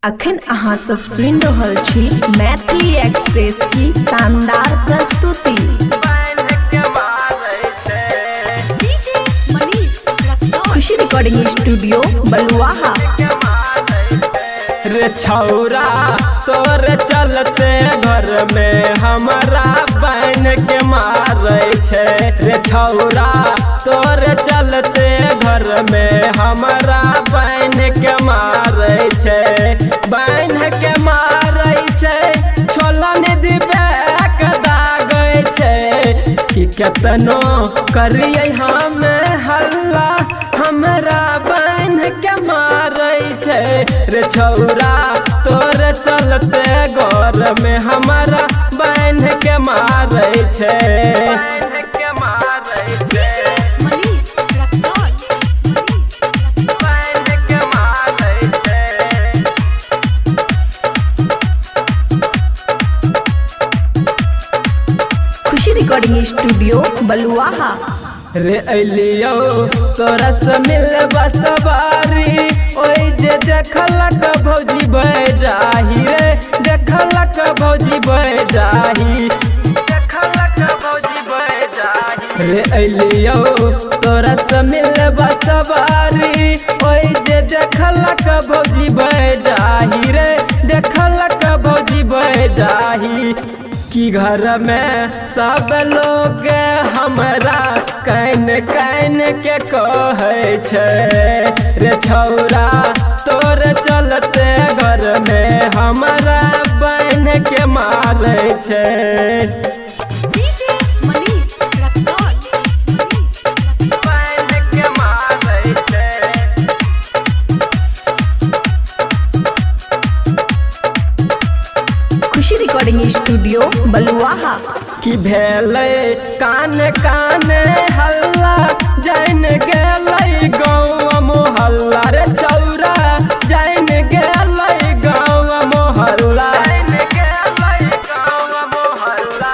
अखन अहाँ सब सुन रहल छी मैथिली एक्सप्रेस की शानदार प्रस्तुति। खुशी रिकॉर्डिंग स्टूडियो बलुआहा। रे छौरा तोर चलते घर में हमारा बहन के मारे छे। रे छौरा तोर चलते घर में हमारा बहन के मारे छे। बहन के मारे छे छोला निधि बैक दागे छे कि केतनो करिए हमें हल्ला हमरा बहन के मारे छे। रे छौरा तोर चलते घर में हमारा बहन के मारे छे। खुशी रिकॉर्डिंग स्टूडियो बलुआहा। रे अलियो तोरा से मिलबा सवारी ओई जे देखलक भौजी बैडाही। रे देखलक भौजी बैडाही, देखलक भौजी बैडाही। रे अलियो तोरा से मिलबा सवारी ओई जे देखलक भौजी बैडाही। रे देखलक भौजी बैडाही कि घर में सब लोग हमरा कैन कैन के कहे छे। रे छौरा तोर चलते घर में हमारा बहन के मारे छे। खुशी रिकॉर्डिंग स्टूडियो बलुआहा। कि भेले कान कान हल्ला जान गेलै गाँव मोहल्ला। रे छौरा जान गेलै गाँव मोहल्ला।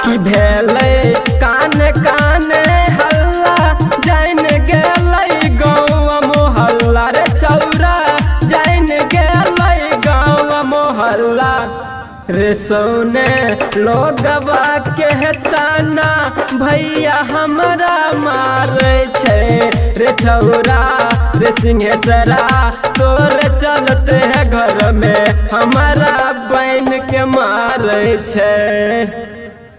कि भेले कान कान हल्ला जान गेलै गाँव मोहल्ला। रे छौरा जान गेलै गाँव मोहल्ला। रे सोने लोगवा कहता ना भैया हमरा मारे छे। रे छौरा रे सिंहेश्वरा तोर चलते है घर में हमारा बहन के मारे छे।